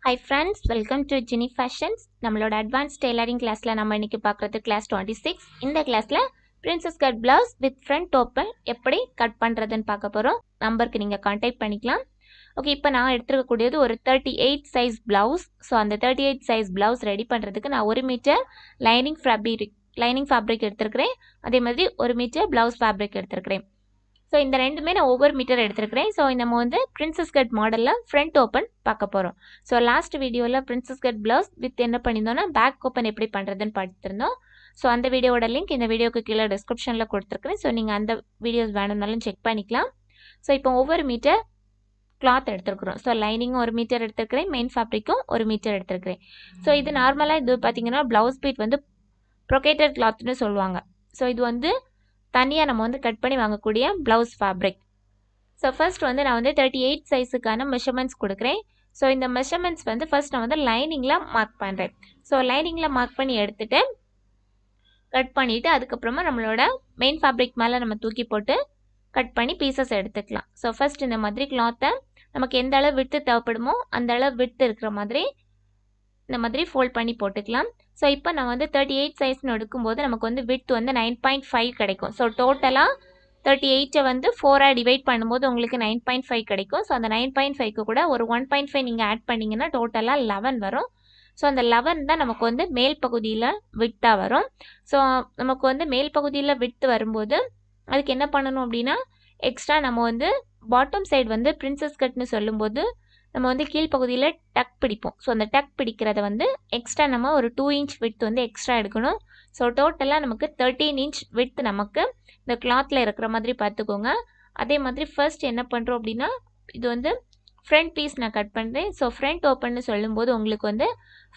Hi friends, welcome to Ginny Fashions. நம்மளோட advanced tailoring classல நம்ம இன்னைக்கு பார்க்கிறது class 26. இந்த classல princess cut blouse with front open எப்படி கட் பண்றதுன்னு பார்க்க போறோம். நம்பருக்கு நீங்க கான்டாக்ட் பண்ணிக்கலாம். ஓகே, இப்போ நான் எடுத்துக்க கூடியது ஒரு 38 சைஸ் blouse. ஸோ அந்த 38 சைஸ் blouse ரெடி பண்றதுக்கு நான் 1 மீட்டர் லைனிங் ஃபேப்ரிக் எடுத்துக்கிறேன். அதே மாதிரி 1 மீட்டர் blouse ஃபேப்ரிக் எடுத்துக்கிறேன். ஸோ இந்த ரெண்டுமே நான் ஒவ்வொரு மீட்டர் எடுத்துருக்கிறேன். ஸோ நம்ம வந்து பிரின்சஸ் கட் மாடலில் ஃப்ரண்ட் ஓப்பன் பார்க்க போகிறோம். ஸோ லாஸ்ட் வீடியோவில் பிரின்சஸ் கட் ப்ளவுஸ் வித் என்ன பண்ணியிருந்தோம்னா பேக் ஓப்பன் எப்படி பண்ணுறதுன்னு பார்த்துருந்தோம். ஸோ அந்த வீடியோட லிங்க் இந்த வீடியோக்கு கீழே டிஸ்கிரிப்ஷனில் கொடுத்துருக்குறேன். ஸோ நீங்கள் அந்த வீடியோஸ் வேணும்னாலும் செக் பண்ணிக்கலாம். ஸோ இப்போ ஒவ்வொரு மீட்டர் கிளாத் எடுத்துருக்குறோம். ஸோ லைனிங்கும் 1 மீட்டர் எடுத்துருக்கிறேன், மெயின் ஃபேப்ரிக்கும் 1 மீட்டர் எடுத்துருக்கிறேன். ஸோ இது நார்மலாக இது பார்த்தீங்கன்னா ப்ளவுஸ் பீட் வந்து ப்ரொகேட்டட் கிளாத்னு சொல்லுவாங்க. ஸோ இது வந்து தனியாக நம்ம வந்து கட் பண்ணி வாங்கக்கூடிய ப்ளவுஸ் ஃபேப்ரிக். ஸோ ஃபர்ஸ்ட் வந்து நான் வந்து 38 சைஸுக்கான மெஷர்மெண்ட்ஸ் கொடுக்குறேன். ஸோ இந்த மெஷர்மெண்ட்ஸ் வந்து ஃபர்ஸ்ட் நான் வந்து லைனிங்கில் மார்க் பண்ணுறேன். ஸோ லைனிங்கில் மார்க் பண்ணி எடுத்துகிட்டு கட் பண்ணிவிட்டு அதுக்கப்புறமா நம்மளோட மெயின் ஃபேப்ரிக் மேலே நம்ம தூக்கி போட்டு கட் பண்ணி பீசஸ் எடுத்துக்கலாம். ஸோ ஃபர்ஸ்ட் இந்த மாதிரி கிளாத்தை நமக்கு எந்த அளவு விட்டு தேவைப்படுமோ அந்த அளவு விட்டு இருக்கிற மாதிரி இந்த மாதிரி ஃபோல்ட் பண்ணி போட்டுக்கலாம். ஸோ இப்போ நான் வந்து 38 சைஸ்னு எடுக்கும்போது நமக்கு வந்து விட்த் வந்து 9.5 கிடைக்கும். ஸோ டோட்டலாக 38 வந்து 4ஆக டிவைட் பண்ணும்போது உங்களுக்கு 9.5 கிடைக்கும். ஸோ அந்த 9.5க்கு கூட ஒரு 1.5 நீங்கள் ஆட் பண்ணிங்கன்னா டோட்டலாக 11 வரும். ஸோ அந்த 11 தான் நமக்கு வந்து மேல் பகுதியில் விட்டாக வரும். ஸோ நமக்கு வந்து மேல் பகுதியில் விட்டு வரும்போது அதுக்கு என்ன பண்ணணும் அப்படின்னா எக்ஸ்ட்ரா நம்ம வந்து பாட்டம் சைடு வந்து பிரின்சஸ் கட்னு சொல்லும்போது நம்ம வந்து கீழ்ப்பகுதியில் டக் பிடிப்போம். ஸோ அந்த டக் பிடிக்கிறத வந்து எக்ஸ்ட்ரா நம்ம ஒரு 2 இன்ச் விட்த் வந்து எக்ஸ்ட்ரா எடுக்கணும். ஸோ டோட்டலாக நமக்கு 13 இன்ச் விட்த் நமக்கு இந்த கிளாத்தில் இருக்கிற மாதிரி பார்த்துக்கோங்க. அதே மாதிரி ஃபர்ஸ்ட் என்ன பண்ணுறோம் அப்படின்னா இது வந்து ஃப்ரண்ட் பீஸ் நான் கட் பண்ணுறேன். ஸோ ஃப்ரண்ட் ஓப்பன்னு சொல்லும்போது உங்களுக்கு வந்து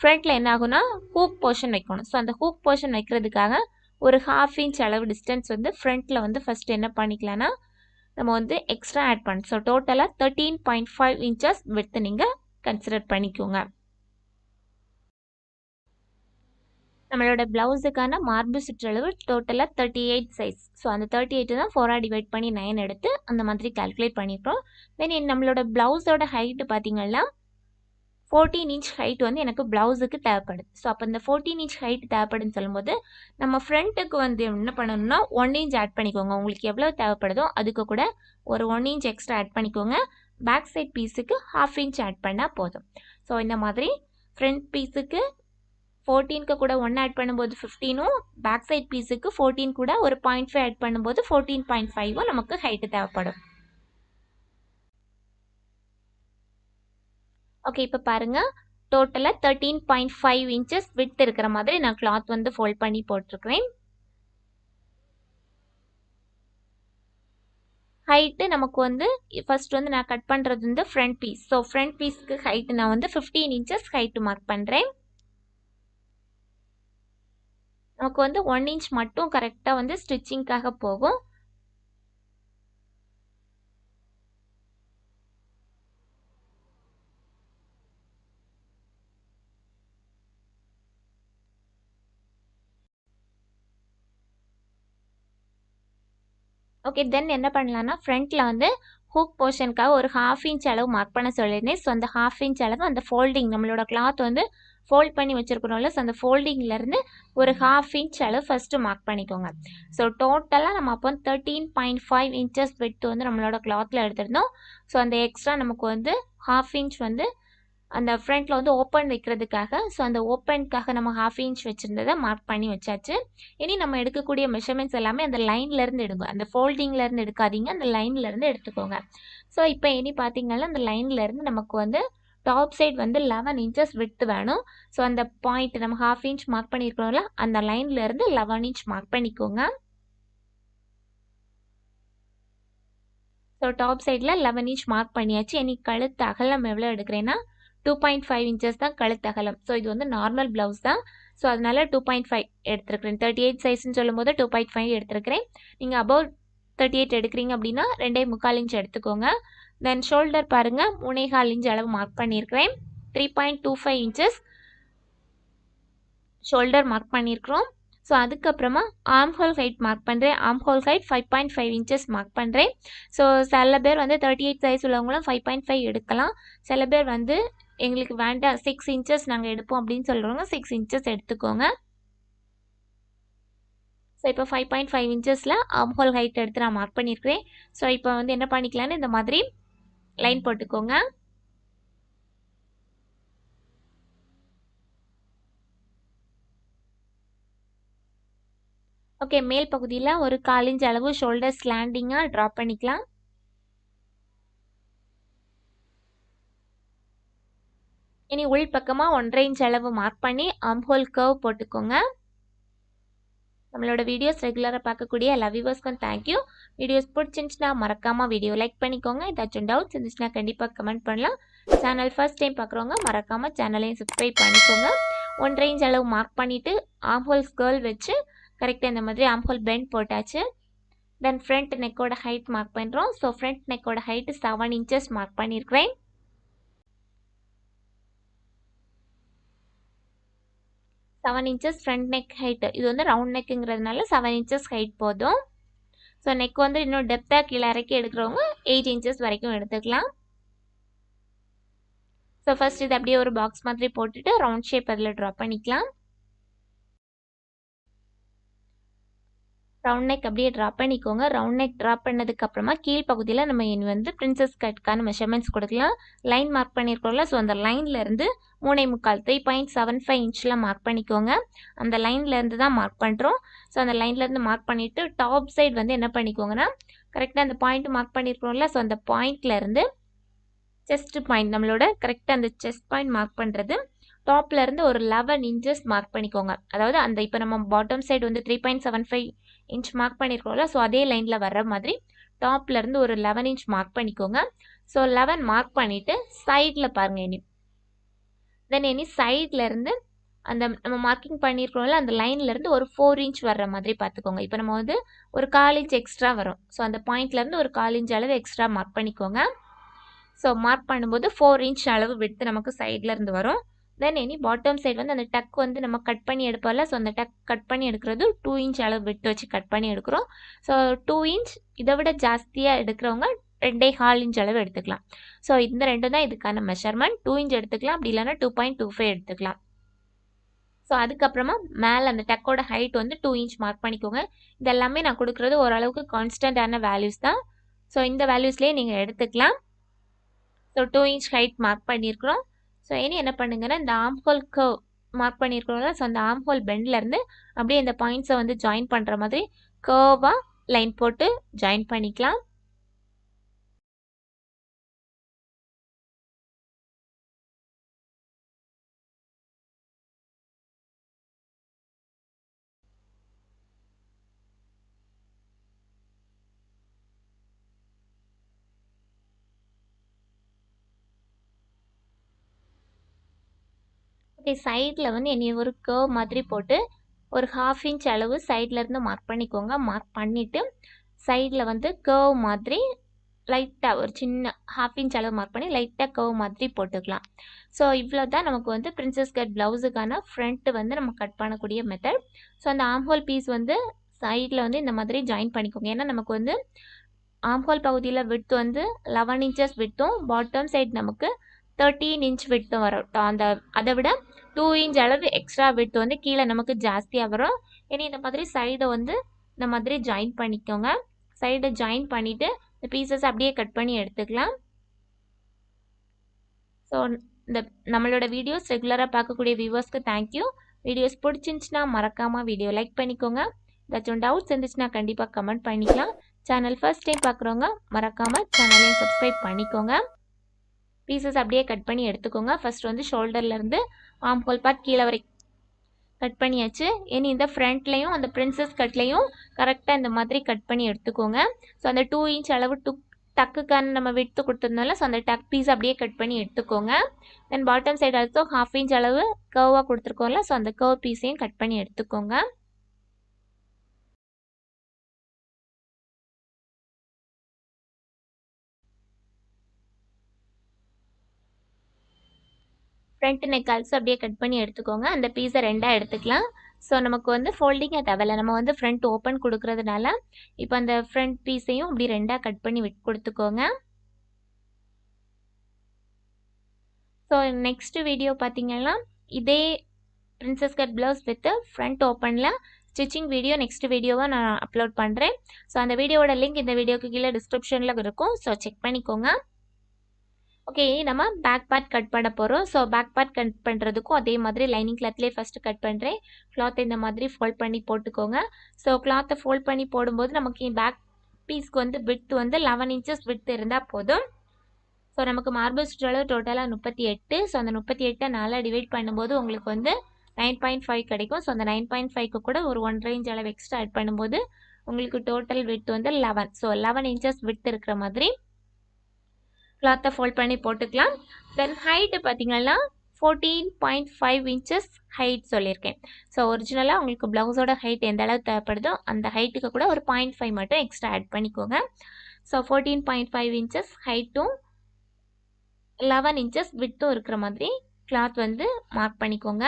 ஃப்ரண்ட்டில் என்ன ஆகுனா ஹூக் போர்ஷன் வைக்கணும். ஸோ அந்த ஹூக் போர்ஷன் வைக்கிறதுக்காக ஒரு 1/2 இன்ச் அளவு டிஸ்டன்ஸ் வந்து ஃப்ரண்ட்டில் வந்து ஃபர்ஸ்ட் என்ன பண்ணிக்கலாம்னா நம்ம வந்து எக்ஸ்ட்ரா ஆட் பண்ண. ஸோ டோட்டலாக 13.5 இன்ச்சஸ் விட்த் நீங்கள் கன்சிடர் பண்ணிக்கோங்க. நம்மளோட ப்ளவுஸுக்கான மார்பு சுற்றளவு டோட்டலாக 38 சைஸ். ஸோ அந்த 38 தான் 4ஆக டிவைட் பண்ணி 9 எடுத்து அந்த மாதிரி கால்குலேட் பண்ணியிருக்கோம். தென் நம்மளோட ப்ளவுஸோட ஹைட்டு பார்த்தீங்கன்னா 14 இன்ச் ஹைட் வந்து எனக்கு ப்ளவுஸுக்கு தேவைப்படுது. ஸோ அப்போ இந்த 14 இன்ச் ஹைட் தேவைப்படுதுன்னு சொல்லும்போது நம்ம ஃப்ரண்ட்டுக்கு வந்து என்ன பண்ணணும்னா 1 இன்ச் ஆட் பண்ணிக்கோங்க. உங்களுக்கு எவ்வளோ தேவைப்படுதோ அதுக்கு கூட ஒரு 1 இன்ச் எக்ஸ்ட்ரா ஆட் பண்ணிக்கோங்க. பேக் சைட் பீஸுக்கு 1/2 இன்ச் ஆட் பண்ணால் போதும். ஸோ இந்த மாதிரி ஃப்ரண்ட் பீஸுக்கு 14க்கு கூட 1 ஆட் பண்ணும்போது 15ம், பேக் சைட் பீஸுக்கு 14 கூட ஒரு 0.5 ஆட் பண்ணும்போது 14.5ம் நமக்கு ஹைட்டு தேவைப்படும். ஓகே, இப்போ பாருங்கள் டோட்டலாக 13.5 இன்ச்சஸ் விட்த் இருக்கிற மாதிரி நான் கிளாத் வந்து ஃபோல்ட் பண்ணி போட்டிருக்கிறேன். ஹைட்டு நமக்கு வந்து ஃபர்ஸ்ட் வந்து நான் கட் பண்ணுறது வந்து ஃப்ரண்ட் பீஸ். ஸோ ஃப்ரண்ட் பீஸ்க்கு ஹைட்டு நான் வந்து 15 இன்ச்சஸ் ஹைட்டு மார்க் பண்ணுறேன். நமக்கு வந்து 1 இன்ச் மட்டும் கரெக்டாக வந்து ஸ்டிச்சிங்காக போகும். ஓகே, தென் என்ன பண்ணலான்னா ஃப்ரண்ட்டில் வந்து ஹூக் போர்ஷனுக்காக ஒரு 1/2 இன்ச் அளவு மார்க் பண்ண சொல்லியிருந்தேன். ஸோ அந்த 1/2 இன்ச் அளவு அந்த ஃபோல்டிங் நம்மளோட கிளாத் வந்து ஃபோல்ட் பண்ணி வச்சுருக்கணும்ல, ஸோ அந்த ஃபோல்டிங்லேருந்து ஒரு 1/2 இன்ச் அளவு ஃபஸ்ட்டு மார்க் பண்ணிக்கோங்க. ஸோ டோட்டலாக நம்ம அப்போ 13.5 இன்ச்சஸ் விட்த் வந்து நம்மளோட கிளாத்தில் எடுத்திருந்தோம். ஸோ அந்த எக்ஸ்ட்ரா நமக்கு வந்து 1/2 இன்ச் வந்து அந்த ஃப்ரண்ட்டில் வந்து ஓப்பன் வைக்கிறதுக்காக, ஸோ அந்த ஓப்பனுக்காக நம்ம 1/2 இன்ச் வச்சுருந்ததை மார்க் பண்ணி வச்சாச்சு. இனி நம்ம எடுக்கக்கூடிய மெஷர்மெண்ட்ஸ் எல்லாமே அந்த லைன்லேருந்து எடுங்க, அந்த ஃபோல்டிங்லேருந்து எடுக்காதீங்க, அந்த லைன்லேருந்து எடுத்துக்கோங்க. ஸோ இப்போ இனி பார்த்தீங்கன்னா அந்த லைன்லேருந்து நமக்கு வந்து டாப் சைட் வந்து 11 இன்ச்சஸ் விட்த் வேணும். ஸோ அந்த பாயிண்ட் நம்ம 1/2 இன்ச் மார்க் பண்ணியிருக்கோம்ல அந்த லைன்லேருந்து 11 இன்ச் மார்க் பண்ணிக்கோங்க. ஸோ டாப் சைடில் 11 இன்ச் மார்க் பண்ணியாச்சு. இனி கழுத்து அகலம் எவ்வளோ எடுக்கிறேன்னா 2.5 இன்ச்சஸ் தான் கழுத்து அகலம். ஸோ இது வந்து நார்மல் ப்ளவுஸ் தான். ஸோ அதனால 2.5 எடுத்துருக்கிறேன். 38 சைஸ்ன்னு சொல்லும்போது 2.5 எடுத்துருக்கிறேன். நீங்கள் அபவ் 38 எடுக்கிறீங்க அப்படின்னா 2.25 இன்ச் எடுத்துக்கோங்க. தென் ஷோல்டர் பாருங்கள் 3.25 இன்ச் அளவு மார்க் பண்ணியிருக்கிறேன். 3.25 இன்ச்சஸ் ஷோல்டர் மார்க் பண்ணியிருக்கிறோம். ஸோ அதுக்கப்புறமா ஆர்ம் ஹோல் ஹைட் மார்க் பண்ணுறேன். Armhole height 5.5 inches mark பண்ணுறேன். ஸோ சில பேர் வந்து 38 சைஸ் உள்ளவங்களும் 5.5 எடுக்கலாம். சில பேர் வந்து எங்களுக்கு வேண்டாம் 6 இன்ச்சஸ் நாங்கள் எடுப்போம் அப்படின்னு சொல்கிறவங்க 6 இன்ச்சஸ் எடுத்துக்கோங்க. ஸோ இப்போ 5.5 இன்ச்சஸில் ஆர்ம் ஹோல் ஹைட் எடுத்து நான் மார்க் பண்ணியிருக்கிறேன். ஸோ இப்போ வந்து என்ன பண்ணிக்கலான்னு இந்த மாதிரி லைன் போட்டுக்கோங்க. ஓகே, மேல் பகுதியில் ஒரு 1/4 இன்ச் அளவு ஷோல்டர் ஸ்லாண்டிங்காக ட்ரா பண்ணிக்கலாம். இனி உள் பக்கமாக 1.5 இன்ச் அளவு மார்க் பண்ணி ஆர்ம் ஹோல் கர்வ் போட்டுக்கோங்க. நம்மளோட வீடியோஸ் ரெகுலராக பார்க்கக்கூடிய எல்லா வியூவர்ஸ்க்கும் தேங்க்யூ. வீடியோஸ் பிடிச்சிருந்துச்சுன்னா மறக்காமல் வீடியோ லைக் பண்ணிக்கோங்க. ஏதாச்சும் டவுட்ஸ் இருந்துச்சுன்னா கண்டிப்பாக கமெண்ட் பண்ணலாம். சேனல் ஃபர்ஸ்ட் டைம் பார்க்குறவங்க மறக்காமல் சேனலையும் சப்ஸ்கிரைப் பண்ணிக்கோங்க. 1.5 இன்ச் அளவு மார்க் பண்ணிவிட்டு ஆர்ம் ஹோல் ஸ்கர்ல் வச்சு கரெக்டாக இந்த மாதிரி ஆர்ம் ஹோல் பெண்ட் போட்டாச்சு. தென் ஃப்ரண்ட் நெக்கோட ஹைட் மார்க் பண்ணுறோம். ஸோ ஃப்ரண்ட் நெக்கோட ஹைட்டு 7 இன்ச்சஸ் மார்க் பண்ணியிருக்கிறேன். 7 இன்ச்சஸ் ஃப்ரண்ட் நெக் ஹைட். இது வந்து ரவுண்ட் நெக்குங்கிறதுனால 7 இன்ச்சஸ் ஹைட் போதும். ஸோ நெக் வந்து இன்னும் டெப்த்தாக கீழே இறக்கி எடுக்கிறவங்க 8 இன்ச்சஸ் வரைக்கும் எடுத்துக்கலாம். ஸோ ஃபர்ஸ்ட் இது அப்படியே ஒரு பாக்ஸ் மாதிரி போட்டுட்டு ரவுண்ட் ஷேப் அதில் ட்ரா பண்ணிக்கலாம். ரவுண்ட் நெக் அப்படியே ட்ரா பண்ணிக்கோங்க. ரவுண்ட் நெக் ட்ரா பண்ணதுக்கப்புறமா கீழ் பகுதியில் நம்ம இனி வந்து பிரின்சஸ் கட்கான மெஷர்மெண்ட்ஸ் கொடுக்கலாம். லைன் மார்க் பண்ணியிருக்கோம்ல, ஸோ அந்த லைன்லேருந்து 3.25 3.75 இன்ச்சில் மார்க் பண்ணிக்கோங்க. அந்த லைன்லேருந்து தான் மார்க் பண்ணுறோம். ஸோ அந்த லைன்லேருந்து மார்க் பண்ணிவிட்டு டாப் சைடு வந்து என்ன பண்ணிக்கோங்கன்னா கரெக்டாக அந்த பாயிண்ட் மார்க் பண்ணியிருக்கோம்ல, ஸோ அந்த பாயிண்ட்லேருந்து செஸ்ட் பாயிண்ட் நம்மளோட கரெக்டாக அந்த செஸ்ட் பாயிண்ட் மார்க் பண்ணுறது டாப்லேருந்து ஒரு 11 இன்ச்சஸ் மார்க் பண்ணிக்கோங்க. அதாவது அந்த இப்போ நம்ம பாட்டம் சைடு வந்து 3.75 இன்ச் மார்க் பண்ணியிருக்கோம்ல, ஸோ அதே லைனில் வர்ற மாதிரி டாப்லேருந்து ஒரு 11 இன்ச் மார்க் பண்ணிக்கோங்க. ஸோ 11 மார்க் பண்ணிவிட்டு சைடில் பாருங்கள். இனி சைட்லேருந்து அந்த நம்ம மார்க்கிங் பண்ணியிருக்கோம்ல அந்த லைன்லேருந்து ஒரு 4 இன்ச் வர்ற மாதிரி பார்த்துக்கோங்க. இப்போ நம்ம வந்து ஒரு 1/4 இன்ச் எக்ஸ்ட்ரா வரும். ஸோ அந்த பாயிண்ட்லேருந்து ஒரு 1/4 இன்ச் அளவு எக்ஸ்ட்ரா மார்க் பண்ணிக்கோங்க. ஸோ மார்க் பண்ணும்போது 4 இன்ச் அளவு விட்டு நமக்கு சைடில் இருந்து வரும். தென் இனி பாட்டம் சைடு வந்து அந்த டக் வந்து நம்ம கட் பண்ணி எடுப்போம்ல, ஸோ அந்த டக் கட் பண்ணி எடுக்கிறது 2 இன்ச் அளவு விட்டு வச்சு கட் பண்ணி எடுக்கிறோம். ஸோ 2 இன்ச் இதை விட ஜாஸ்தியாக எடுக்கிறவங்க 2.25 இன்ச் அளவு எடுத்துக்கலாம். ஸோ இந்த ரெண்டும் தான் இதுக்கான மெஷர்மெண்ட். 2 இன்ச் எடுத்துக்கலாம், அப்படி இல்லைன்னா 2.25 எடுத்துக்கலாம். ஸோ அதுக்கப்புறமா மேலே அந்த டக்கோட ஹைட் வந்து 2 இன்ச் மார்க் பண்ணிக்கோங்க. இதெல்லாமே நான் கொடுக்குறது ஓரளவுக்கு கான்ஸ்டன்டான வேல்யூஸ் தான். ஸோ இந்த வேல்யூஸ்லேயே நீங்கள் எடுத்துக்கலாம். ஸோ 2 இன்ச் ஹைட் மார்க் பண்ணியிருக்கிறோம். ஸோ இனி என்ன பண்ணுங்கன்னா இந்த ஆர்ம் ஹோல் கர்வ் மார்க் பண்ணியிருக்கிறோம்ல, ஸோ அந்த ஆர்ம் ஹோல் பெண்ட்லேருந்து அப்படியே இந்த பாயிண்ட்ஸை வந்து ஜாயின் பண்ணுற மாதிரி கர்வாக லைன் போட்டு ஜாயின் பண்ணிக்கலாம். ஓகே, சைடில் வந்து இனி ஒரு கர்வ் மாதிரி போட்டு ஒரு 1/2 இன்ச் அளவு சைட்லேருந்து மார்க் பண்ணிக்கோங்க. மார்க் பண்ணிவிட்டு சைடில் வந்து கர்வ் மாதிரி லைட்டாக ஒரு சின்ன 1/2 இன்ச் அளவு மார்க் பண்ணி லைட்டாக கர்வ் மாதிரி போட்டுக்கலாம். ஸோ இவ்வளோ தான் நமக்கு வந்து பிரின்சஸ் கட் ப்ளவுஸுக்கான ஃப்ரண்ட்டு வந்து நம்ம கட் பண்ணக்கூடிய மெத்தட். ஸோ அந்த ஆர்ம் ஹோல் பீஸ் வந்து சைடில் வந்து இந்த மாதிரி ஜாயின் பண்ணிக்கோங்க. ஏன்னா நமக்கு வந்து ஆர்ம் ஹோல் பகுதியில் விட்த் வந்து 11 இன்ச்சஸ் விட்டும் பாட்டம் சைடு நமக்கு 13 இன்ச் விட்டும் வரும். அந்த அதை விட 2 இன்ச் அளவு எக்ஸ்ட்ரா விட்த் வந்து கீழே நமக்கு ஜாஸ்தியாக வரும். இனி இந்த மாதிரி சைடை வந்து இந்த மாதிரி ஜாயின் பண்ணிக்கோங்க. சைடை ஜாயின் பண்ணிவிட்டு இந்த பீசஸ் அப்படியே கட் பண்ணி எடுத்துக்கலாம். ஸோ இந்த நம்மளோட வீடியோஸ் ரெகுலராக பார்க்கக்கூடிய வியூவர்ஸ்க்கு தேங்க்யூ. வீடியோஸ் பிடிச்சிருந்துச்சுன்னா மறக்காமல் வீடியோ லைக் பண்ணிக்கோங்க. ஏதாச்சும் டவுட்ஸ் இருந்துச்சுன்னா கண்டிப்பாக கமெண்ட் பண்ணிக்கலாம். சேனல் ஃபர்ஸ்ட் டைம் பார்க்குறவங்க மறக்காமல் சேனலையும் சப்ஸ்கிரைப் பண்ணிக்கோங்க. பீசஸ் அப்படியே கட் பண்ணி எடுத்துக்கோங்க. ஃபர்ஸ்ட் வந்து ஷோல்டர்லேருந்து ஆர்ம் ஹோல் பார்ட் கீழே வரை கட் பண்ணியாச்சு. இனி இந்த ஃப்ரண்ட்லேயும் அந்த பிரின்சஸ் கட்லேயும் கரெக்டாக இந்த மாதிரி கட் பண்ணி எடுத்துக்கோங்க. ஸோ அந்த 2 இன்ச் அளவு டக்குக்கான நம்ம விட்டு கொடுத்துருந்தோம்ல, ஸோ அந்த டக் பீஸ் அப்படியே கட் பண்ணி எடுத்துக்கோங்க. தென் பாட்டம் சைடு also 1/2 இன்ச் அளவு கர்வாக கொடுத்துருக்கோம்ல, ஸோ அந்த கர்வ் பீஸையும் கட் பண்ணி எடுத்துக்கோங்க. ஃப்ரண்ட் நெக் ஆல்சோ அப்படியே கட் பண்ணி எடுத்துக்கோங்க. அந்த பீஸை 2ஆக எடுத்துக்கலாம். ஸோ நமக்கு வந்து ஃபோல்டிங்காக தேவையில்ல, நம்ம வந்து ஃப்ரண்ட் ஓப்பன் கொடுக்கறதுனால இப்போ அந்த ஃப்ரண்ட் பீஸையும் அப்படி 2ஆக கட் பண்ணி கொடுத்துக்கோங்க. ஸோ நெக்ஸ்ட் வீடியோ பார்த்தீங்கன்னா இதே princess cut blouse with front ஓப்பனில் ஸ்டிச்சிங் வீடியோ நெக்ஸ்ட் வீடியோவை நான் அப்லோட் பண்ணுறேன். ஸோ அந்த வீடியோவோட லிங்க் இந்த வீடியோக்கு கீழே டிஸ்கிரிப்ஷனில் இருக்கும். ஸோ செக் பண்ணிக்கோங்க. ஓகே, நம்ம பேக் பார்ட் கட் பண்ண போகிறோம். ஸோ பேக் பார்ட் கட் பண்ணுறதுக்கும் அதே மாதிரி லைனிங் கிளாத்லேயே ஃபஸ்ட்டு கட் பண்ணுறேன். கிளாத்தை இந்த மாதிரி ஃபோல்ட் பண்ணி போட்டுக்கோங்க. ஸோ கிளாத்தை ஃபோல்ட் பண்ணி போடும்போது நமக்கு பேக் பீஸ்க்கு வந்து விட்த் வந்து 11 inches விட்த் இருந்தால் போதும். ஸோ நமக்கு மார்பிள் சுற்றளவு டோட்டலாக 38. ஸோ அந்த 38 4 டிவைட் பண்ணும்போது உங்களுக்கு வந்து 9.5 கிடைக்கும். ஸோ அந்த 9.5க்கு கூட ஒரு 1 inch அளவு எக்ஸ்ட்ரா ஆட் பண்ணும்போது உங்களுக்கு டோட்டல் விட்த் வந்து 11. ஸோ 11 inches விட்த் இருக்கிற மாதிரி கிளாத்தை ஃபோல்ட் பண்ணி போட்டுக்கலாம். தென் ஹைட்டு பார்த்தீங்கன்னா 14.5 inches ஹைட் சொல்லியிருக்கேன். ஸோ ஒரிஜினலாக உங்களுக்கு ப்ளவுஸோட ஹைட் எந்த அளவு தேவைப்படுதோ அந்த ஹைட்டுக்கு கூட ஒரு 0.5 மட்டும் எக்ஸ்ட்ரா ஆட் பண்ணிக்கோங்க. ஸோ 14.5 inches ஹைட்டும் 11 inches விட்த்தும் இருக்கிற மாதிரி கிளாத் வந்து மார்க் பண்ணிக்கோங்க.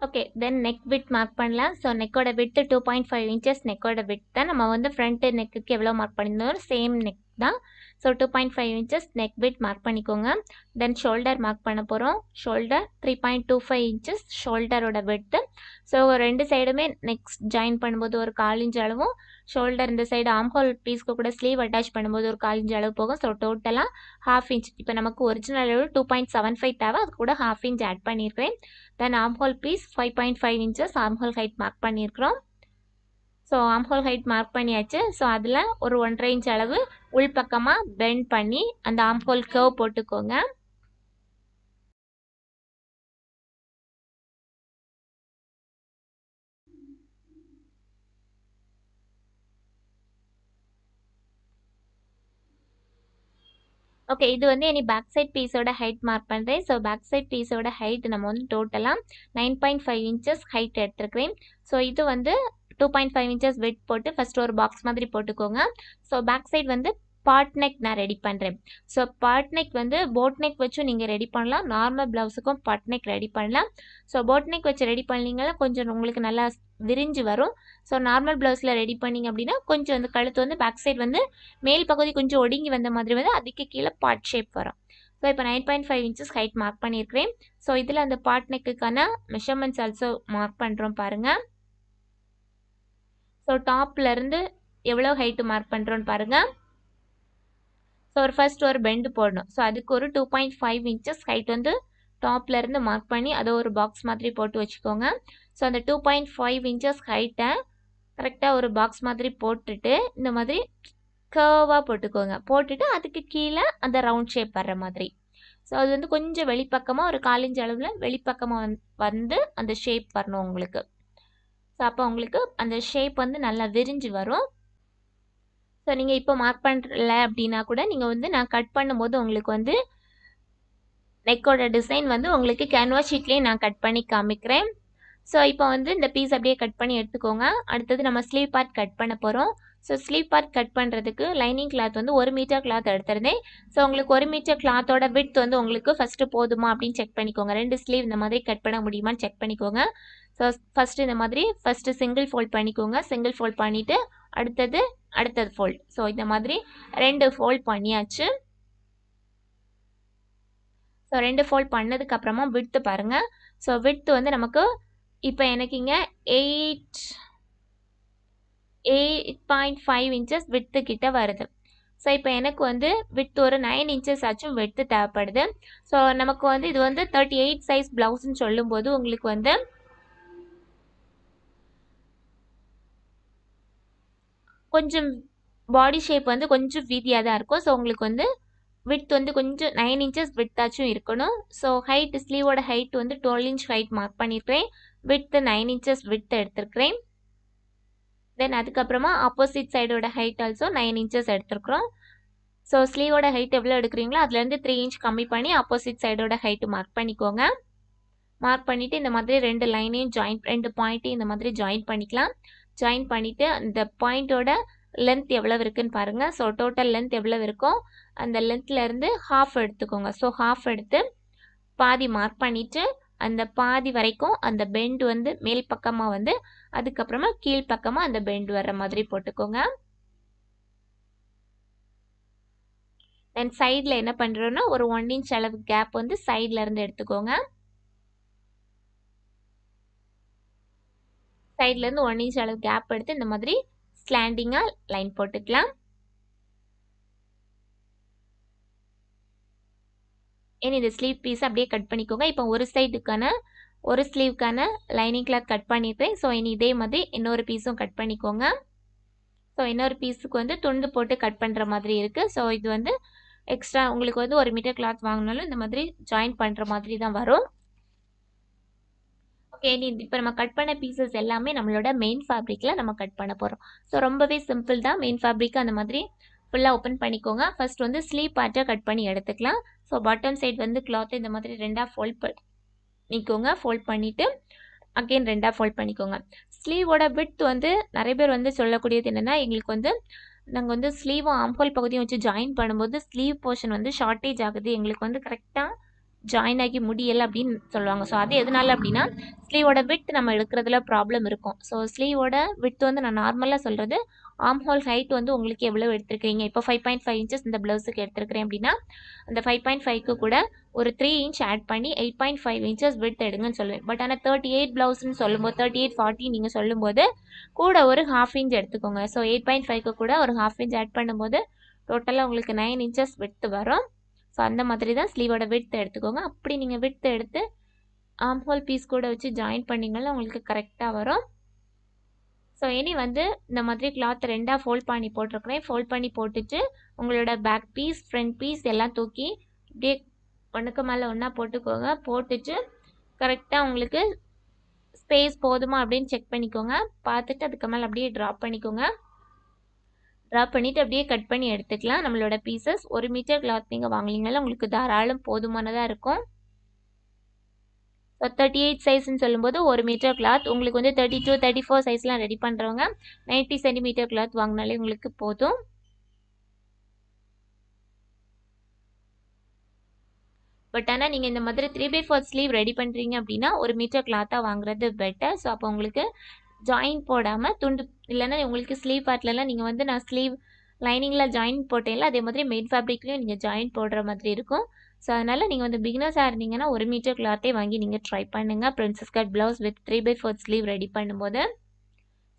ஓகே, தென் நெக் விட் மார்க் பண்ணலாம். ஸோ நெக்கோட விட்த்து 2.5 inches நெக்கோட விட் தான். நம்ம வந்து ஃப்ரண்ட் நெக்குக்கு எவ்வளோ மார்க் பண்ணியிருந்தோம் சேம் நெக் தான். So 2.5 inches neck width mark பண்ணிக்கோங்க. தென் ஷோல்டர் மார்க் பண்ண போகிறோம். ஷோல்டர் 3.25 inches ஷோல்டரோட விட்த்து. ஸோ ரெண்டு சைடுமே நெக்ஸ்ட் ஜாயின் பண்ணும்போது ஒரு 1/4 inch அளவும், ஷோல்டர் இந்த சைடு ஆம்ஹோல் பீஸ்க்கு கூட ஸ்லீவ் அட்டாச் பண்ணும்போது ஒரு 1/4 inch அளவு போகும். ஸோ டோட்டலாக 1/2 inch. இப்போ நமக்கு ஒரிஜினல் அளவு 2.75 தேவை, அது கூட 1/2 inch ஆட் பண்ணியிருக்கிறேன். Then armhole piece 5.5 inches armhole height mark பண்ணியிருக்கிறோம். ஸோ ஆம்ஹோல் ஹைட் மார்க் பண்ணியாச்சு. ஸோ அதில் ஒரு 1.5 inch அளவு உள்பக்கமாக பெண்ட் பண்ணி அந்த ஆம்ஹோல் கர்வ் போட்டுக்கோங்க. ஓகே, இது வந்து இனி பேக் சைட் பீஸோட ஹைட் மார்க் பண்ணுறேன். ஸோ பேக் சைட் பீஸோட ஹைட் நம்ம வந்து டோட்டலாக 9.5 inches ஹைட் எடுத்துருக்கிறேன். ஸோ இது வந்து 2.5 inches வெட் போட்டு ஃபஸ்ட்டு ஒரு பாக்ஸ் மாதிரி போட்டுக்கோங்க. ஸோ பேக் சைட் வந்து பாட் நெக் நான் ரெடி பண்ணுறேன். ஸோ பாட் நெக் வந்து போட் நெக் வச்சும் நீங்கள் ரெடி பண்ணலாம். நார்மல் ப்ளவுஸுக்கும் பாட் நெக் ரெடி பண்ணலாம். ஸோ போட் நெக் வச்சு ரெடி பண்ணிங்கன்னா கொஞ்சம் உங்களுக்கு நல்லா விரிஞ்சு வரும். ஸோ நார்மல் ப்ளவுஸில் ரெடி பண்ணிங்க அப்படின்னா கொஞ்சம் அந்த கழுத்து வந்து பேக் சைட் வந்து மேல் பகுதி கொஞ்சம் ஒடுங்கி வந்த மாதிரி வந்து அதுக்கு கீழே பாட் ஷேப் வரும். ஸோ இப்போ 9.5 inches ஹைட் மார்க் பண்ணியிருக்கிறேன். ஸோ இதில் அந்த பாட் நெக்குக்கான மெஷர்மெண்ட்ஸ் ஆல்சோ மார்க் பண்ணுறோம் பாருங்கள். ஸோ டாப்லேருந்து எவ்வளோ ஹைட்டு மார்க் பண்ணுறோன்னு பாருங்கள். ஸோ ஃபர்ஸ்ட் ஒரு பெண்டு போடணும். ஸோ அதுக்கு ஒரு 2.5 inches ஹைட் வந்து டாப்லேருந்து மார்க் பண்ணி அதை ஒரு பாக்ஸ் மாதிரி போட்டு வச்சுக்கோங்க. ஸோ அந்த 2.5 inches ஹைட்டை கரெக்டாக ஒரு பாக்ஸ் மாதிரி போட்டுட்டு இந்த மாதிரி கர்வாக போட்டுக்கோங்க. போட்டுட்டு அதுக்கு கீழே அந்த ரவுண்ட் ஷேப் வர்ற மாதிரி. ஸோ அது வந்து கொஞ்சம் வெளிப்பக்கமாக ஒரு 1/4 inch அளவில் வெளிப்பக்கமாக வந்து அந்த ஷேப் வரணும் உங்களுக்கு. ஸோ அப்போ உங்களுக்கு அந்த ஷேப் வந்து நல்லா விரிஞ்சு வரும். ஸோ நீங்கள் இப்போ மார்க் பண்ணல அப்படின்னா கூட நீங்கள் வந்து நான் கட் பண்ணும்போது உங்களுக்கு வந்து நெக்கோட டிசைன் வந்து உங்களுக்கு கேன்வாஸ் ஷீட்லேயே நான் கட் பண்ணி காமிக்கிறேன். ஸோ இப்போ வந்து இந்த பீஸ் அப்படியே கட் பண்ணி எடுத்துக்கோங்க. அடுத்தது நம்ம ஸ்லீவ் பார்ட் கட் பண்ண போகிறோம். ஸோ ஸ்லீவ் பார்ட் கட் பண்ணுறதுக்கு லைனிங் கிளாத் வந்து 1 மீட்டர் கிளாத் எடுத்துருந்தேன். ஸோ உங்களுக்கு 1 மீட்டர் கிளாத்தோட விட்த் வந்து உங்களுக்கு ஃபஸ்ட்டு போதுமா அப்படின்னு செக் பண்ணிக்கோங்க. 2 ஸ்லீவ் இந்த மாதிரி கட் பண்ண முடியுமான்னு செக் பண்ணிக்கோங்க. ஸோ ஃபஸ்ட்டு இந்த மாதிரி ஃபஸ்ட்டு சிங்கிள் ஃபோல்ட் பண்ணிக்கோங்க. சிங்கிள் ஃபோல்ட் பண்ணிவிட்டு அடுத்தது ஃபோல்ட். ஸோ இந்த மாதிரி 2 ஃபோல்ட் பண்ணியாச்சு. ஸோ 2 ஃபோல்ட் பண்ணதுக்கப்புறமா விட்த்து பாருங்கள். ஸோ விட்த்து வந்து நமக்கு இப்போ எனக்கு இங்கே 8.5 inches விட்த்து கிட்ட வருது. ஸோ இப்போ எனக்கு வந்து விட்த்து ஒரு 9 inches ஆச்சும் விட்த்து தேவைப்படுது. ஸோ நமக்கு வந்து இது வந்து 38 சைஸ் ப்ளவுஸ்ன்னு சொல்லும்போது உங்களுக்கு வந்து கொஞ்சம் பாடி ஷேப் வந்து கொஞ்சம் வீதியாக தான் இருக்கும். ஸோ உங்களுக்கு வந்து விட்த் வந்து கொஞ்சம் 9 inches விட்த்தாச்சும் இருக்கணும். ஸோ ஹைட் ஸ்லீவோட ஹைட் வந்து 12 inch ஹைட் மார்க் பண்ணியிருக்கிறேன். விட்த்து 9 inches விட்த் எடுத்துருக்கிறேன். தென் அதுக்கப்புறமா ஆப்போசிட் சைடோட ஹைட் ஆல்சோ 9 inches எடுத்துருக்குறோம். ஸோ ஸ்லீவோட ஹைட் எவ்வளோ எடுக்கிறீங்களோ அதுலேருந்து 3 inch கம்மி பண்ணி ஆப்போசிட் சைடோட ஹைட்டு மார்க் பண்ணிக்கோங்க. மார்க் பண்ணிவிட்டு இந்த மாதிரி 2 லைனையும் ரெண்டு பாயிண்ட்டையும் இந்த மாதிரி ஜாயின் பண்ணிக்கலாம். ஜாயின் பண்ணிவிட்டு அந்த பாயிண்ட்டோட லென்த் எவ்வளோ இருக்குன்னு பாருங்கள். ஸோ டோட்டல் லென்த் எவ்வளோ இருக்கோ அந்த லென்த்லேருந்து ஹாஃப் எடுத்துக்கோங்க. ஸோ ஹாஃப் எடுத்து பாதி மார்க் பண்ணிவிட்டு அந்த பாதி வரைக்கும் அந்த பெண்ட் வந்து மேல் பக்கமாக வந்து அதுக்கப்புறமா கீழ்ப்பக்கமாக அந்த பெண்ட் வர்ற மாதிரி போட்டுக்கோங்க. தென் சைடில் என்ன பண்ணுறோன்னா ஒரு 1 இன்ச் அளவு கேப் வந்து சைடில் இருந்து எடுத்துக்கோங்க. சைட்லேருந்து 1 இன்ச் அளவு கேப் எடுத்து இந்த மாதிரி ஸ்லாண்டிங்காக லைன் போட்டுக்கலாம். இனி இந்த ஸ்லீவ் பீஸ் அப்படியே கட் பண்ணிக்கோங்க. இப்போ ஒரு ஸ்லீவுக்கான லைனிங் கிளாத் கட் பண்ணிட்டேன். ஸோ இனி இதே மாதிரி இன்னொரு பீஸும் கட் பண்ணிக்கோங்க. ஸோ இன்னொரு பீஸுக்கு வந்து துண்டு போட்டு கட் பண்ணுற மாதிரி இருக்குது. ஸோ இது வந்து எக்ஸ்ட்ரா உங்களுக்கு வந்து 1 மீட்டர் கிளாத் வாங்கினாலும் இந்த மாதிரி ஜாயின் பண்ணுற மாதிரி தான் வரும். ஓகே, இப்போ நம்ம கட் பண்ண பீசஸ் எல்லாமே நம்மளோட மெயின் ஃபேப்ரிக்கில் நம்ம கட் பண்ண போகிறோம். ஸோ ரொம்பவே சிம்பிள் தான். மெயின் ஃபேப்ரிக் அந்த மாதிரி ஃபுல்லாக ஓப்பன் பண்ணிக்கோங்க. ஃபர்ஸ்ட் வந்து ஸ்லீவ் பார்ட்டை கட் பண்ணி எடுத்துக்கலாம். ஸோ பாட்டம் சைட் வந்து கிளாத்தை இந்த மாதிரி 2ஆக ஃபோல்ட் பண்ணிக்கோங்க. ஃபோல்ட் பண்ணிவிட்டு அகெயின் 2ஆக ஃபோல்ட் பண்ணிக்கோங்க. ஸ்லீவோட விட்த் வந்து நிறைய பேர் வந்து சொல்லக்கூடியது என்னென்னா, எங்களுக்கு வந்து நாங்கள் வந்து ஸ்லீவும் ஆம்ஹோல் பகுதியும் வச்சு ஜாயின் பண்ணும்போது ஸ்லீவ் போர்ஷன் வந்து ஷார்ட்டேஜ் ஆகுது, எங்களுக்கு வந்து கரெக்டாக ஜாயின் ஆகி முடியலை அப்படின்னு சொல்லுவாங்க. ஸோ அது எதனால அப்படின்னா ஸ்லீவோட விட்த் நம்ம எடுக்கிறதுல ப்ராப்ளம் இருக்கும். ஸோ ஸ்லீவோட விட்த் வந்து நான் நார்மலாக சொல்கிறது, ஆர்ம் ஹோல் ஹைட் வந்து உங்களுக்கு எவ்வளோ எடுத்துருக்கீங்க. இப்போ 5.5 இன்ச்சஸ் இந்த ப்ளவுஸுக்கு எடுத்துருக்கிறேன் அப்படின்னா அந்த 5.5க்கு கூட ஒரு 3 இன்ச் ஆட் பண்ணி 8.5 இன்ச்சஸ் விட்த் எடுங்கன்னு சொல்லுவேன். பட் ஆனால் 38 ப்ளவுஸ்ன்னு சொல்லும்போது 38-40 நீங்கள் சொல்லும்போது கூட ஒரு 1/2 இன்ச் எடுத்துக்கோங்க. ஸோ 8.5க்கு கூட ஒரு 1/2 இன்ச் ஆட் பண்ணும்போது டோட்டலாக உங்களுக்கு 9 இன்ச்சஸ் விட்த் வரும். ஸோ அந்த மாதிரி தான் ஸ்லீவோட விட்த் எடுத்துக்கோங்க. அப்படி நீங்கள் விட்த் எடுத்து ஆர்ம் ஹோல் பீஸ் கூட வச்சு ஜாயின் பண்ணிங்கன்னா உங்களுக்கு கரெக்டாக வரும். ஸோ இனி வந்து இந்த மாதிரி கிளாத் 2ஆக ஃபோல்ட் பண்ணி போட்டிருக்கிறேன். ஃபோல்ட் பண்ணி போட்டுட்டு உங்களோட பேக் பீஸ் ஃப்ரண்ட் பீஸ் எல்லாம் தூக்கி இப்படியே ஒன்றுக்கு மேலே ஒன்றா போட்டுக்கோங்க. போட்டுட்டு கரெக்டாக உங்களுக்கு ஸ்பேஸ் போதுமா அப்படின்னு செக் பண்ணிக்கோங்க. பார்த்துட்டு அதுக்கு மேலே அப்படியே ட்ராப் பண்ணிக்கோங்க. ட்ராப் பண்ணிவிட்டு அப்படியே கட் பண்ணி எடுத்துக்கலாம். நம்மளோட பீசஸ் 1 மீட்டர் கிளாத் நீங்கள் வாங்கினீங்கனால உங்களுக்கு தாராளம் போதுமானதாக இருக்கும். ஸோ 38 சைஸ்ன்னு சொல்லும்போது 1 மீட்டர் கிளாத் உங்களுக்கு வந்து 32-34 சைஸ்லாம் ரெடி பண்ணுறவங்க 90 சென்டிமீட்டர் கிளாத் வாங்கினாலே உங்களுக்கு போதும். பட் ஆனால் நீங்கள் இந்த மாதிரி 3/4 ஸ்லீவ் ரெடி பண்ணுறீங்க அப்படின்னா 1 மீட்டர் கிளாத்தாக வாங்குறது பெட்டர். ஸோ அப்போ உங்களுக்கு ஜாயின் போடாமல் துண்டு இல்லைன்னா உங்களுக்கு ஸ்லீவ் பார்ட்லலாம் நீங்கள் வந்து நான் ஸ்லீவ் லைனிங்கில் ஜாயின் போட்டேன்ல அதே மாதிரி மெயின் ஃபேப்ரிக்லேயும் நீங்கள் ஜாயின் போடுற மாதிரி இருக்கும். ஸோ அதனால் நீங்கள் வந்து பிகினர்ஸாக இருந்தீங்கன்னா 1 மீட்டர் கிளாத்தே வாங்கி நீங்கள் ட்ரை பண்ணுங்கள் princess cut blouse with 3/4 sleeve ready பண்ணும்போது.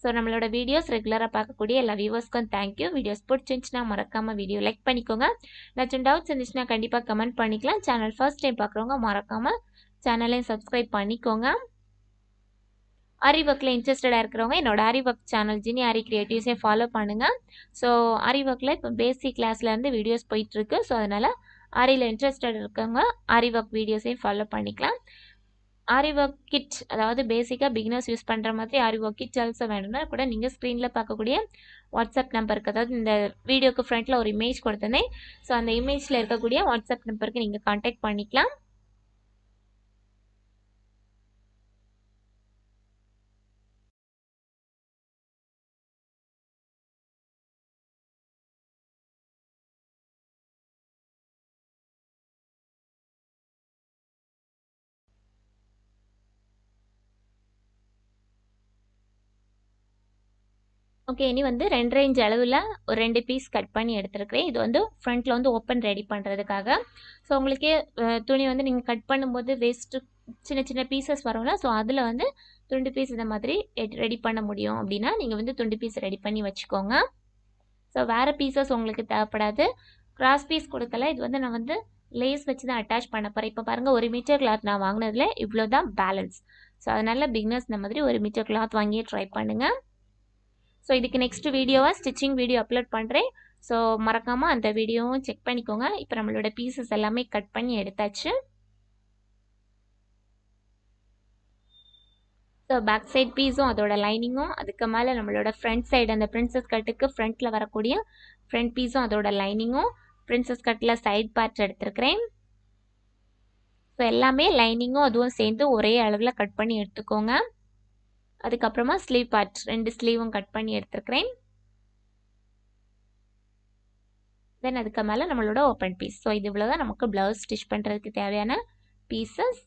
ஸோ நம்மளோட வீடியோஸ் ரெகுலராக பார்க்கக்கூடிய எல்லா வியூவர்ஸ்க்கும் தேங்க்யூ. வீடியோஸ் பிடிச்சிருந்துச்சுன்னா மறக்காமல் வீடியோ லைக் பண்ணிக்கோங்க. ஏதாச்சும் டவுட்ஸ் இருந்துச்சுன்னா கண்டிப்பாக கமெண்ட் பண்ணிக்கலாம். சேனல் ஃபர்ஸ்ட் டைம் பார்க்குறவங்க மறக்காமல் சேனலையும் சப்ஸ்கிரைப் பண்ணிக்கோங்க. ஆரி ஒர்க்கில் இன்ட்ரெஸ்டடாக இருக்கிறவங்க என்னோட ஆரி ஒர்க் சேனல் ஜினி ஆரி கிரியேட்டிவ்ஸே ஃபாலோ பண்ணுங்கள். ஸோ ஆரி ஒர்க்கில் இப்போ பேசிக் கிளாஸ்லேருந்து வீடியோஸ் போயிட்டுருக்கு. ஸோ அதனால் ஆரியில் இன்ட்ரெஸ்டட் இருக்கவங்க ஆரி ஒர்க் வீடியோஸையும் ஃபாலோ பண்ணிக்கலாம். ஆரி ஒர்க் கிட் அதாவது பேசிக்காக பிகினர்ஸ் யூஸ் பண்ணுற மாதிரி ஆரி ஒர்க் கிட் ஆல்சோ வேணும்னா கூட நீங்கள் ஸ்க்ரீனில் பார்க்கக்கூடிய வாட்ஸ்அப் நம்பருக்கு, அதாவது இந்த வீடியோக்கு ஃப்ரண்ட்டில் ஒரு இமேஜ் கொடுத்துருந்தேன். ஸோ அந்த இமேஜில் இருக்கக்கூடிய வாட்ஸ்அப் நம்பருக்கு நீங்கள் கான்டாக்ட் பண்ணிக்கலாம். ஓகே, இனி வந்து 2.5 இன்ச் அளவில் ஒரு 2 பீஸ் கட் பண்ணி எடுத்துருக்கிறேன். இது வந்து ஃப்ரண்ட்டில் வந்து ஓப்பன் ரெடி பண்ணுறதுக்காக. ஸோ உங்களுக்கே துணி வந்து நீங்கள் கட் பண்ணும்போது வேஸ்ட்டு சின்ன சின்ன பீசஸ் வரும்ல, ஸோ அதில் வந்து துண்டு பீஸ் இந்த மாதிரி ரெடி பண்ண முடியும் அப்படின்னா நீங்கள் வந்து துண்டு பீஸ் ரெடி பண்ணி வச்சுக்கோங்க. ஸோ வேறு பீசஸ் உங்களுக்கு தேவைப்படாது. கிராஸ் பீஸ் கொடுக்கல, இது வந்து நான் வந்து லேஸ் வச்சு தான் அட்டாச் பண்ண போகிறேன். இப்போ பாருங்கள் 1 மீட்டர் கிளாத் நான் வாங்கினதில் இவ்வளோ தான் பேலன்ஸ். ஸோ அதனால் பிகினர்ஸ் இந்த மாதிரி 1 மீட்டர் கிளாத் வாங்கியே ட்ரை பண்ணுங்கள். ஸோ இதுக்கு நெக்ஸ்ட் வீடியோவாக ஸ்டிச்சிங் வீடியோ அப்லோட் பண்ணுறேன். ஸோ மறக்காமல் அந்த வீடியோவும் செக் பண்ணிக்கோங்க. இப்போ நம்மளோட பீசஸ் எல்லாமே கட் பண்ணி எடுத்தாச்சு. ஸோ பேக் சைட் பீஸும் அதோட லைனிங்கும், அதுக்கு மேலே நம்மளோட ஃப்ரண்ட் சைடு அந்த பிரின்சஸ் கட்டுக்கு ஃப்ரண்ட்டில் வரக்கூடிய ஃப்ரண்ட் பீஸும் அதோட லைனிங்கும், பிரின்சஸ் கட்டில் சைட் பார்ட் எடுத்துருக்கிறேன். ஸோ எல்லாமே லைனிங்கும் அதுவும் சேர்ந்து ஒரே அளவில் கட் பண்ணி எடுத்துக்கோங்க. அதுக்கப்புறமா ஸ்லீவ் பார்ட் 2 ஸ்லீவும் கட் பண்ணி எடுத்துருக்கிறேன். தென் அதுக்கு மேலே நம்மளோட ஓப்பன் பீஸ். ஸோ இது இவ்வளோ தான் நமக்கு ப்ளவுஸ் ஸ்டிச் பண்ணுறதுக்கு தேவையான பீசஸ்.